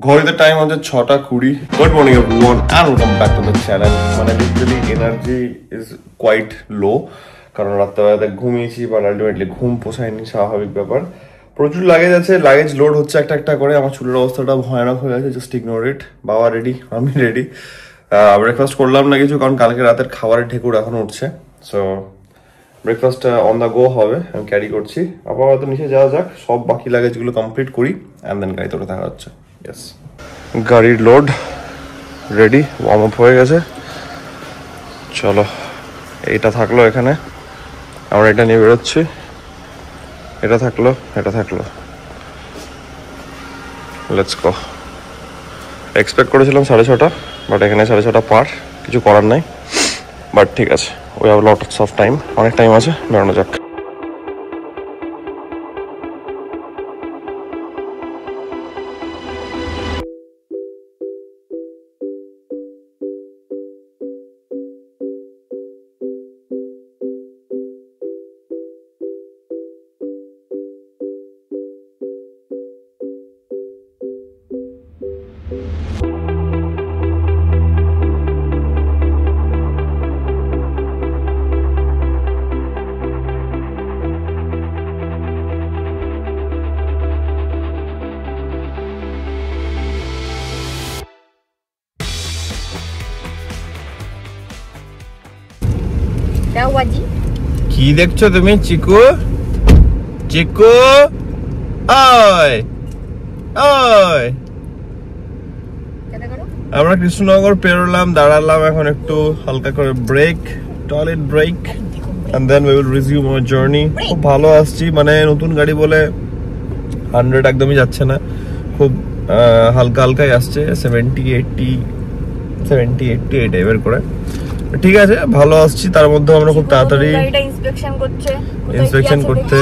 ঘড়িতে টাইম হচ্ছে 6:20। Good morning everyone and welcome back to the channel. মানে literally energy is quite low, কারণ রাত্রেবেলাতে ঘুমিয়েছি বাট আলটিমেটলি ঘুম পোষায়নি, স্বাভাবিক ব্যাপার। প্রচুর লাগেজ আছে, লাগেজ লোড হচ্ছে একটা একটা করে। আমার চুলের অবস্থাটা ভয়ানক হয়ে গেছে, জাস্ট ইগনোর ইট। বাবা রেডি, আমি রেডি। ব্রেকফাস্ট করলাম না কিছু, কারণ কালকে রাতের খাবারের ঠেকুর এখন উঠছে। So breakfast on the go হবে, আমি ক্যারি করছি। আপাতত নিচে যাওয়া যাক, সব বাকি লাগেজগুলো কমপ্লিট করি অ্যান্ড দেন গাড়িতে ওঠা দেখা হচ্ছে। ইয়েস, গাড়ির লোড রেডি, ওয়ার্ম আপ হয়ে গেছে। চলো, এইটা থাকলো এখানে, আমরা এটা নিয়ে বেরোচ্ছি। এটা থাকলো, এটা থাকলো, লেটস গো। এক্সপেক্ট করেছিলাম 6:30, বাট এখানে 6:30 পার, কিছু করার নাই। বাট ঠিক আছে, we have lots of time, অনেক টাইম আছে, বেরোনো যাক। কি দেখছো তুমি চিকু? চিকু ওই ওই, আমরা কৃষ্ণনগর পেরোলাম, দাঁড়ালাম এখন একটু হালকা করে break, toilet break, and then we will resume our journey. খুব ভালো আসছি, মানে নতুন গাড়ি বলে 100 একদমই যাচ্ছে না, খুব হালকা হালকাই আসছে, 70-80 এই টাইপের করে। ঠিক আছে, ভালো আসছি। তার মধ্যে আমরা খুব তাড়াতাড়ি ইন্সপেকশন করতে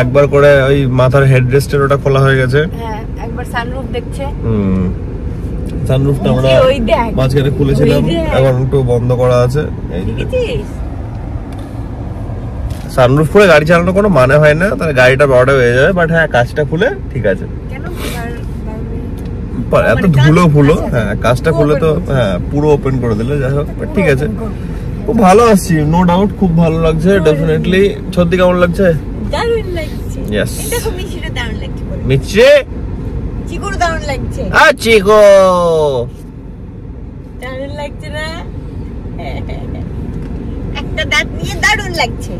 একবার করে ওই মাথার হেডরেস্টের ওটা খোলা হয়ে গেছে, একবার সানরুফ দেখছে। সানরুফটা আমরা মাঝখানে খুলেছিলাম, এখন একটু বন্ধ করা আছে। সানরুফ খুলে গাড়ি চালানো কোনো মানে হয় না, তাহলে গাড়িটা বড় হয়ে যাবে। বাট হ্যাঁ, কাজটা খুলে ঠিক আছে। এত ধুলো ফুলো, হ্যাঁ কাজটা খুলে তো হ্যাঁ পুরো ওপেন করে দিলে, যাই হোক ঠিক আছে। খুব ভালো আসছি, নো ডাউট, খুব ভালো লাগছে ডেফিনেটলি। সত্যি কেমন লাগছে? দারুণ লাগছে। ইয়েস, এটা খুব মিষ্টি, দারুণ লাগছে। মিষ্টি চিকুর দারুণ লাগছে। চিকো দারুণ লাগছে না? একটা দাঁত নিয়ে দারুণ লাগছে।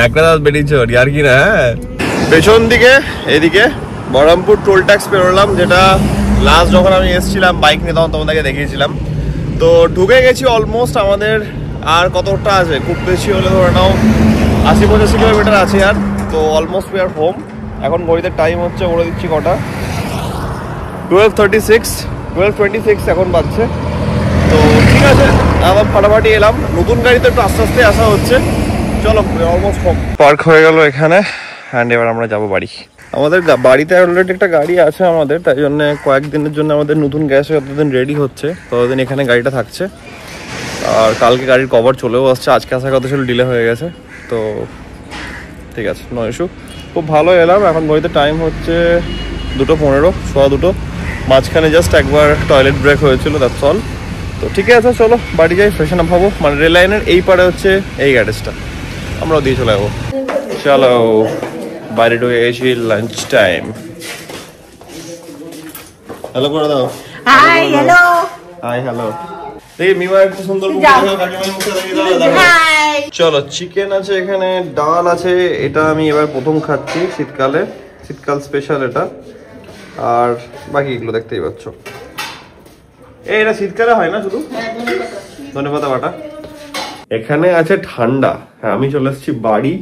একটা দাঁত বেরিয়েছে ওর, আর কি না। পেছন দিকে এদিকে বহরমপুর টোল ট্যাক্স পেরোলাম, যেটা লাস্ট যখন আমি এসেছিলাম বাইক নিয়ে তখন তোমাদেরকে দেখিয়েছিলাম। তো ঢুকে গেছি অলমোস্ট। আমাদের আর কতটা আছে, খুব বেশি হলে ধরে নাও 80-85 কিলোমিটার আছে আর। তো অলমোস্ট উই আর হোম। এখন ঘড়িতে টাইম হচ্ছে, বলে দিচ্ছি কটা, 12:26 এখন বাজছে। তো ঠিক আছে, আবার ফাটাফাটি এলাম। নতুন গাড়িতে একটু আস্তে আস্তে আসা হচ্ছে। চলো, অলমোস্ট হোম। পার্ক হয়ে গেল এখানে, অ্যান্ড এবার আমরা যাবো বাড়ি। আমাদের বাড়িতে অলরেডি একটা গাড়ি আছে আমাদের, তাই জন্য কয়েকদিনের জন্য আমাদের নতুন গ্যাসে যতদিন রেডি হচ্ছে ততদিন এখানে গাড়িটা থাকছে। আর কালকে গাড়ির কভার চলেও আসছে, আজকে আসার কথা ছিল, ডিলে হয়ে গেছে। তো ঠিক আছে, নো ইস্যু। খুব ভালো এলাম। এখন বইতে টাইম হচ্ছে 2:15, 2:15। মাঝখানে জাস্ট একবার টয়লেট ব্রেক হয়েছিল, দ্যাটস অল। তো ঠিক আছে, চলো বাড়ি যাই, ফ্রেশন আপ হবো। মানে রেল লাইনের এই পারে হচ্ছে এই গ্যারেজটা, আমরাও দিয়ে চলে যাবো। চলো, বাইরে ঢুকে গেছি, লাঞ্চ টাইম। হ্যালো করে দাও। Hi hello, hi hello. এই মিমা একটু সুন্দর মুখে দাও, কাকিমার মুখে দাও। হাই। চলো, চিকেন আছে এখানে, ডাল আছে। এটা আমি এবার প্রথম খাচ্ছি শীতকালে, শীতকাল স্পেশাল এটা। আর বাকি এগুলো দেখতেই পাচ্ছ। এটা শীতকালে হয় না শুধু, ধনেপাতা বাটা। এখানে আছে ঠান্ডা। হ্যাঁ, আমি চলে এসেছি বাড়ি।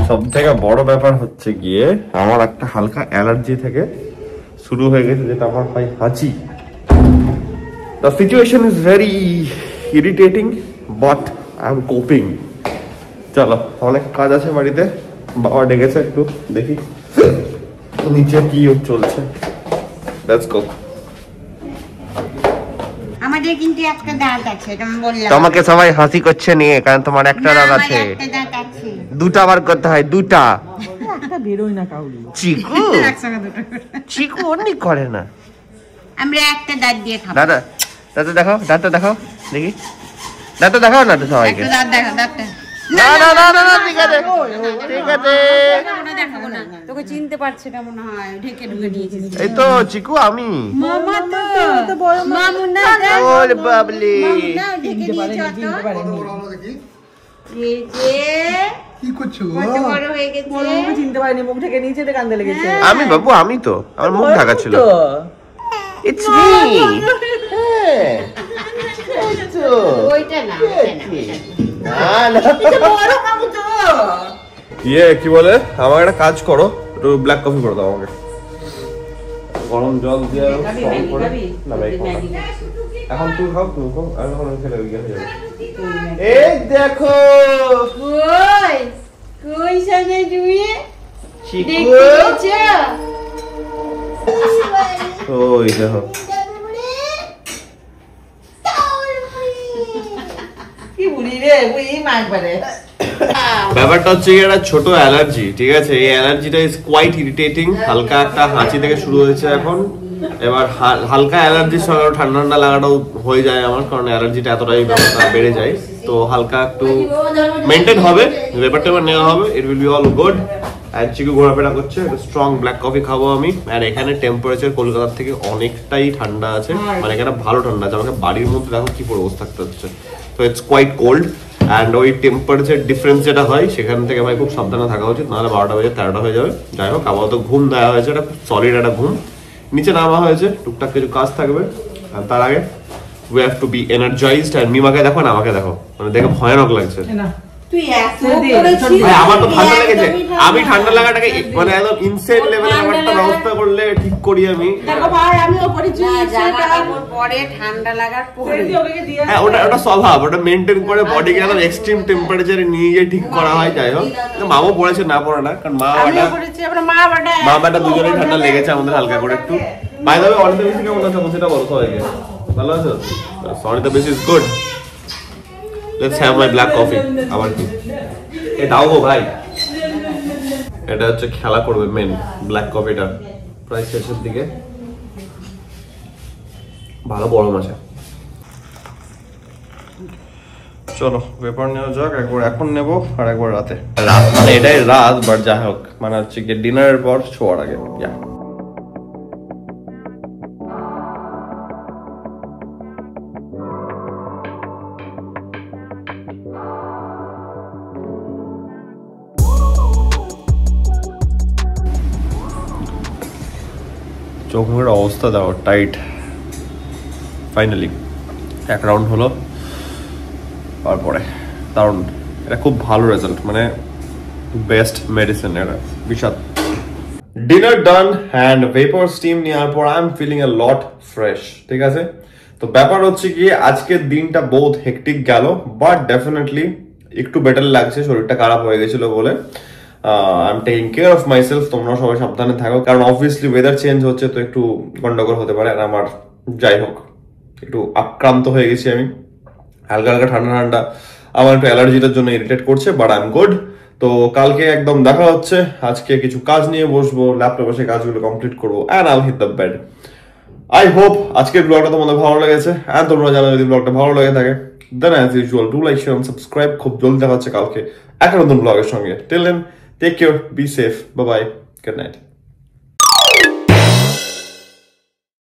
সব থেকে বড় ব্যাপার হচ্ছে গিয়ে আমার একটা হালকা অ্যালার্জি থেকে শুরু হয়ে গেছে, যেটা আমার হয় হাঁচি। The situation is very irritating, but I am coping. চলো, অনেক কাজ আছে বাড়িতে, বাবা ডেকেছে, একটু দেখি নিচে কি চলছে। Let's go. আমাদের কিন্তু একটা দাঁত আছে, এটা আমি বললাম। তোমাকে সবাই হাসি করছে নিয়ে, কারণ তোমার একটা দাঁত আছে। একটা দাঁত আছে। দুটা বার করতে হয়, দুটা। একটা বেরোয় না কাউরি। চিকু একসঙ্গে দুটো চিকু অনেক করে না। আমরা একটা দাঁত দিয়ে খাবো। দাদা দাদা দেখাও, দাঁতটা দেখাও দেখি, দাঁতটা দেখাও না তো সবাইকে। একটা দাঁত দেখো, দাঁতটা না না না না ঠিক আছে ঠিক আছে। দেখাবো না, তোকে চিনতে পারছে না মনে হয়, ঢেকে ঢুকে দিয়েছিস। এই তো চিকু আমি। মামা তো মামু না, ওরে বাবলি না ঢেকে দিয়েছ তো। এই যে কি করছো? কত বড় হয়ে গেছে। বড় চিনতে পারিনি, মুখ থেকে নিচে কান্দে লেগেছে। আমি বাবু, আমি তো আমার মুখ ঢাকা ছিল। তো ইটস মি। ওইটা না, বড় কাকু তো। ইয়ে কি বলে, আমাকে একটা কাজ করো, একটু ব্ল্যাক কফি করে দাও আমাকে। গরম জল দিয়ে না ভাই, এখন তুই খাও, তুমি খাও, আমি এখন খেলে হয়ে যাবে। এই দেখো কই কই সামনে তুমি চিকু, দেখেছো? ওই দেখো কি বুড়ি রে, বুড়ি মাছ পারে। ব্যাপারটা হচ্ছে কি, একটা ছোট অ্যালার্জি, ঠিক আছে? এই অ্যালার্জিটা ইজ কোয়াইট ইরিটেটিং। হালকা একটা হাঁচি থেকে শুরু হয়েছে এখন, এবার হালকা অ্যালার্জির সঙ্গে ঠান্ডা ঠান্ডা লাগাটাও হয়ে যায় আমার, কারণ অ্যালার্জিটা এতটাই বেড়ে যায়। তো হালকা একটু মেনটেন হবে, ব্যাপারটা এবার নেওয়া হবে, it will be all good. And Chiku ঘোরাফেরা করছে, একটু স্ট্রং ব্ল্যাক কফি খাবো আমি। আর এখানে টেম্পারেচার কলকাতার থেকে অনেকটাই ঠান্ডা আছে, মানে এখানে ভালো ঠান্ডা আছে। আমাকে বাড়ির মধ্যে দেখো কি পরে বসে থাকতে হচ্ছে, তো ইটস কোয়াইট কোল্ড। অ্যান্ড ওই টেম্পারেচার ডিফারেন্স যেটা হয় সেখান থেকে ভাই খুব সাবধানে থাকা উচিত, নাহলে 12টা বাজে 13টা হয়ে যাবে। যাই হোক, আপাতত ঘুম দেওয়া হয়েছে, একটা সলিড একটা ঘুম। নিচে নামা হয়েছে, টুকটাক কিছু কাজ থাকবে, আর তার আগে we have to be energised. আর মিমাকে দেখো না আমাকে দেখো, মানে দেখে ভয়ানক লাগছে। তুই এত ভাই আমার তো ঠান্ডা লেগেছে, আমি ঠান্ডা লাগাটাকে মানে একদম ইনসেন লেভেলের একটা ব্যবস্থা করলে ঠিক করি আমি। দেখো ভাই, আমিও করেছি জামা কাপড় পরে ঠান্ডা লাগার পরে ওকে দিয়ে। হ্যাঁ, ওটা স্বভাব, ওটা মেনটেন করে বডিকে একদম এক্সট্রিম টেম্পারেচারে নিয়ে গিয়ে ঠিক করা হয়। যাই হোক, মামও পড়েছে না পড়ে না, কারণ মা আমিও করেছি, আমরা মা বাটা মা বাটা দুজনেই ঠান্ডা লেগেছে আমাদের হালকা করে একটু। বাই দ্য ওয়ে, অনিতা বেশি কেমন আছো সেটা বলো সবাইকে। ভালো আছো? অনিতা বেশি is good. Let's have my black coffee. আবার কি এ দাও গো ভাই, এটা হচ্ছে খেলা করবে মেন ব্ল্যাক কফিটা প্রায় শেষের দিকে। ভালো গরম আছে। চলো পেপার নেওয়া যাক, একবার এখন নেবো আর একবার রাতে। রাত মানে এটাই রাত, বাট যাই হোক, মানে হচ্ছে কি ডিনারের পর শোয়ার আগে। চোখ মুখের অবস্থা দাও, টাইট। ফাইনালি এক রাউন্ড হলো, তারপরে দারুণ, এটা খুব ভালো রেজাল্ট, মানে বেস্ট মেডিসিন এটা, বিশাল। Dinner done and vapour steam নেওয়ার পর I am feeling a lot fresh, ঠিক আছে? তো ব্যাপার হচ্ছে কি, আজকের দিনটা বহুত হেক্টিক গেল, বাট ডেফিনেটলি একটু বেটার লাগছে, শরীরটা খারাপ হয়ে গেছিল বলে। I am taking care of myself. তোমরা সবাই সাবধানে থাকো, কারণ অবভিয়াসলি ওয়েদার চেঞ্জ হচ্ছে, তো একটু গন্ডগোল হতে পারে। আর আমার যাই হোক একটু আক্রান্ত হয়ে গেছি আমি, হালকা হালকা ঠান্ডা ঠান্ডা, আমার একটু অ্যালার্জিটার জন্য ইরিটেট করছে, বাট আই এম গুড। তো কালকে একদম দেখা হচ্ছে, আজকে কিছু কাজ নিয়ে বসবো, ল্যাপটপে বসে কাজগুলো কমপ্লিট করবো, and I will hit the bed. I hope আজকের ব্লগটা তোমাদের ভালো লেগেছে, অ্যান্ড তোমরা জানো যদি ব্লগটা ভালো লেগে থাকে, then as usual do like, share, subscribe. খুব জলদি দেখা হচ্ছে কালকে একটা নতুন ব্লগের সঙ্গে। Till then, take care, be safe, bye bye, good night.